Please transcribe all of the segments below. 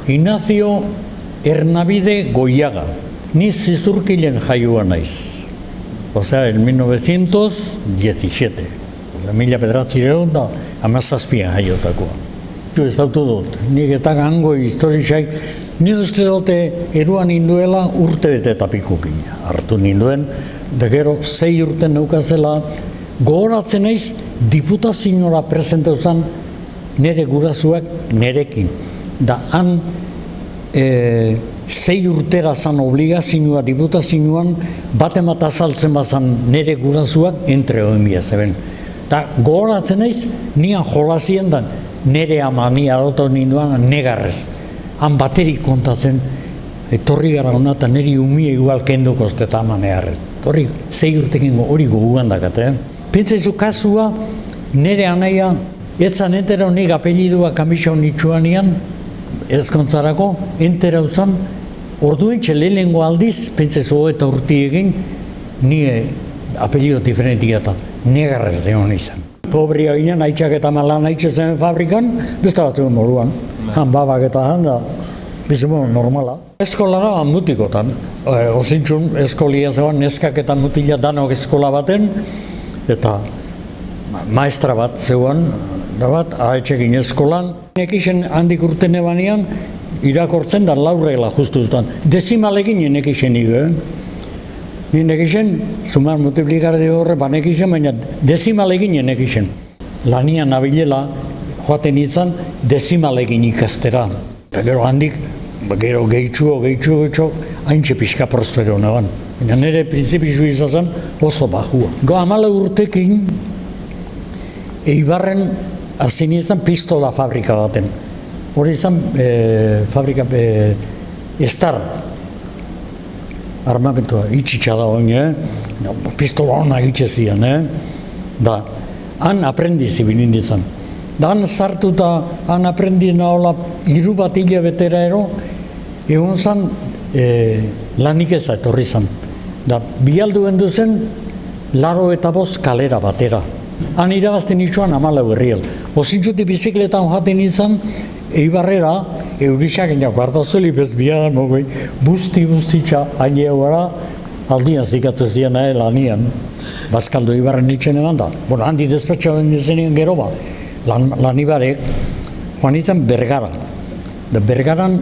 Ignacio Ernabide Goiaga. Ni Zizurkilen jaioa naiz. Osea, en 1917. Mila bederatzireun da, 17an jaiotakoa. Ez dautu dut, nik ez da gango historizak, nik uste dute eruan induela urte bete eta pikukin. Hartu ninduen, da gero 6 urte neukazela, gogoratzen naiz diputazioa presentatu zen nire gurasoak nerekin. Da han 6 urtera zan obligazioa diputazioan bat azaltzen bazan nire gurasoak entre oinbia zeben. Da gogoratzen naiz, nian jolazien da nire ama, ni adotu ninduan negarrez. Han baterik kontatzen, etorri gara hona eta niri umie igual kenduko eta ama negarrez. Hori 6 urtekin hori goguan dakate. Pentsaizu kasua, nire anaia, etzan entera nik apellidua kamisa honitxuanian, ezkontzarako, entera uzan, orduentxe lehenengo aldiz, pentsaizu eta urti egin, ni apellido diferentia eta negarrez egon izan. Pobria ginen, haitxak eta malan haitxe zen fabrikan, beste batzuen moruan. Han babak eta han da, bizimo normala. Eskolara mutikotan, osintxun eskolia zegoen, neskak eta mutila danok eskola baten, eta maestra bat zegoen, da bat, haitxekin eskolan. Nekixen handik urten ebanean, irakortzen da laurregla justu zutan. Dezimalekin nekixen igo, nekixen, sumar multiplikare horre, nekixen, baina dezimalekin nekixen. Lanian nabilela, joaten izan, dezimalekin ikastera. Eta gero handik, gero gehitxu, haintxe pixka prospero neban. Baina nire prinsipizu izan oso bajua. Go 14 urtekin, Eibarren hazin izan pistola fabrika baten. Hori izan fabrika Estar. Armamentua itxitxa da hori, pistola hona egitxe da, han aprendiz ibilin izan. Da han sartu eta han aprendiz nahola 3 bat hilabetera ero, egon zan lanik eza etorri zan. Da, bialdu hendu zen, 85 kalera batera. Han irabazten itxuan 14 herriel. Osintxuti bizikletan joaten izan, Eibarrera, eurisak enak hartazuli bez biadan mogoi, busti-bustitxa haine gara, aldian zikatzen zian lanian. Bazkaldo Eibarren itxen eman da. Bueno, handi despatxauen zenien gero ba. Lan Ibarek, joan izan Bergara. Da Bergaran,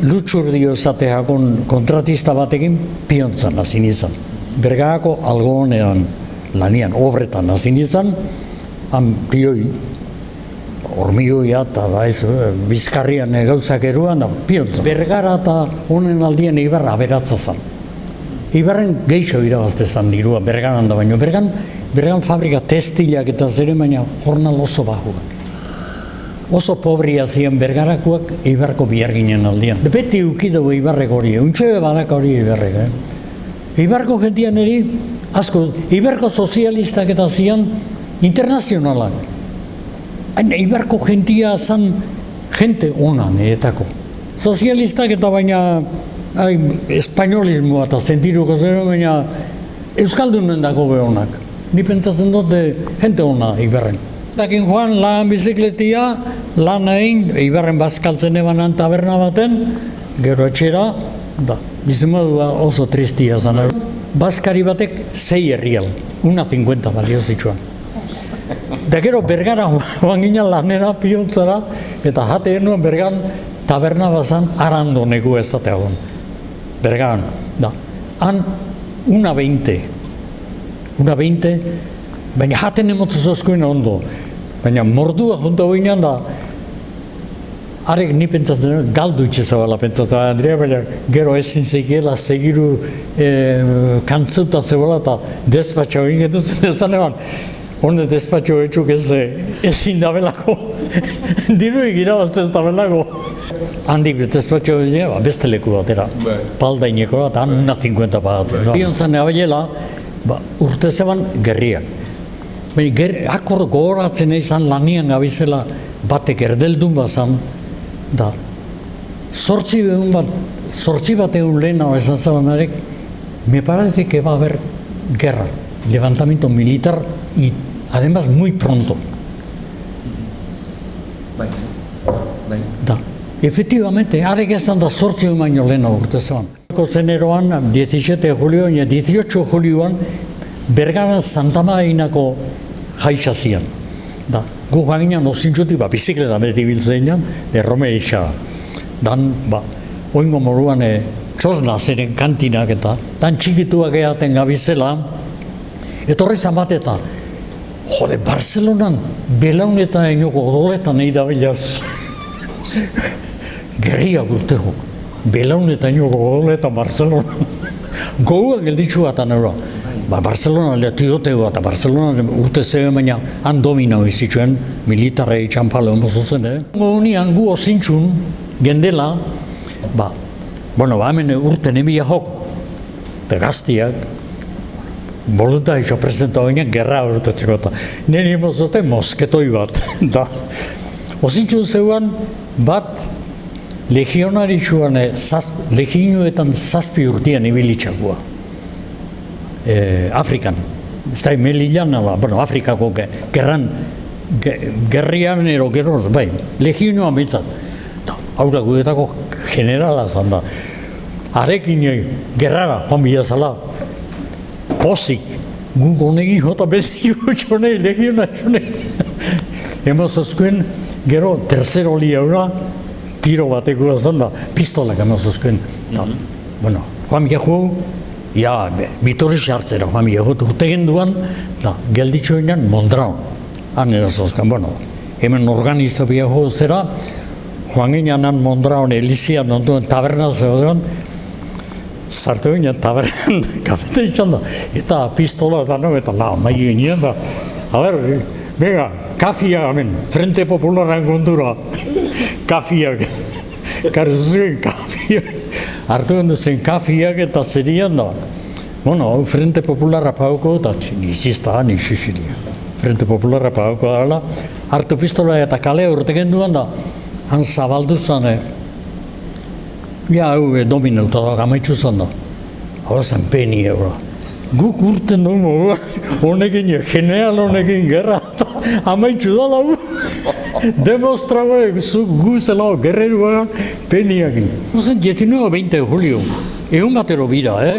lutxurdio esateakon kontratista batekin piontzan hazin izan. Bergarako algonean lanian, obretan hazin izan, han pioi, hormioia eta bizkarrian gauzak eruan, piontza. Bergara eta honen aldian Eibarra aberatza zan. Eibarren geixo irabazte zan dirua, Bergaran da baino. Bergan fabrika testilak eta zere, baina jornal oso bajuak. Oso pobria ziren Bergarakoak Eibarko biharginen aldian. Beti ukidugu Eibarrek hori, untxebe badaka hori Eibarrek. Eibarko gentian eri, asko, Eibarko sozialistak eta zian internazionalak. Eibarko jentia zan jente ona niretako. Sozialistak eta baina espainolismoa eta zentiruko zero, baina euskaldunen dago behonak. Ni pentsatzen dut jente ona Eibarren. Dakin joan lan bizikletia, lan egin, Eibarren bazkaltzen ebanan taberna baten, gero etxera, da, bizimodua oso tristia zan. Bazkari batek 6 herrial, 1,50 balio zitsuan. Da gero Bergara joan ginen lanera piontzara, eta jate genuen Bergan taberna bazan arando negu ezateagon. Bergan, da. Han 1,20, baina jaten emotu zozkoen ondo. Baina mordua junta hoinan da, arek ni pentsatzen galdu itxezabala pentsatzen Andrea, baina gero ezin zekiela segiru kantzeuta zebala eta despatxa hoin getuzen ezan eban. Hone despatxo etxuk ezin dabelako, diru egirabazte ez dabelako. Handik despatxo beste leku batera, paldaineko eta han 1,50 pagatzen. Biontzan abelela, urte zeban gerriak. Akor gogoratzen izan lanian gabizela batek erdeldun bazan, da, 8 bat egun lehena esan zabanarek, me parece que va a haber guerra, levantamiento militar y además muy pronto. Da. Efectivamente, arek ezan da 8 baino lehena urte zegoen. Zeneroan, 17 julio, 18 julioan, Bergara Santa Marinako jaixa zian. Da, gu joan ginen ozintzutik, bizikleta beti biltzeinan, Romerixaga. Dan, oingo moruan txosna zeren kantinak eta, dan txikituak eaten gabizela, etorri zamateta, jode, Barcelonan belaunetan inoko odoletan egin dabilaz. Gerriak urteko, belaunetan inoko odoletan Barcelonan. Goguak gelditzu bat anera. Barcelona tirotegoa eta Barcelona urte zebe baina han dominau izituen militarrei txampale honbo zuzen. Gonian gu ozintzun gendela, hemen urte nemia jok, eta gaztiak, voluntarizio presenta baina gerra urtetzeko eta nire mozote mosketoi bat. Ozintzun zeuan bat legionaritzuan, legioetan 7 urtean ibilitxakua. Afrikan, ez da Melilan, Afrikako gerrian ero gero, legioa mitzat. Haura gudetako generala zan da. Arekin gerrara joan bilazala, pozik, guk honegin jota bezi jutxonei, legiona jutxonei. Emazazkuen, gero, tercero liaura, tiro bateko zan da, pistolak emazazkuen. Joan bilaku, bitorri hartzera joan bilaku, urte genduan, gelditxoenan Mondraon. Han erazozkan, hemen organizabia zera, joan ginean Mondraon Elizian onduen taberna zegoen, sartu ginean tabernan, kafete itxan da, eta pistola eta mai ginean da, bega, kafia hemen, Frente Popularan gondura, kafiak, karzuen kafiak, hartu gendu zen kafiak eta zerian da, Frente Popularra pauko eta nizizta, niziziria. Frente Popularra pauko dara, hartu pistola eta kalea urte genduan da, han zabaldu zan, dominauta da, amaitzu zan da. Hau zen peni eura. Guk urten dugu, honekin, general honekin gerra, amaitzu da lau. Demostraba gu zela gerreruan peniakin. 19 o 20 de julio, egun batero bira,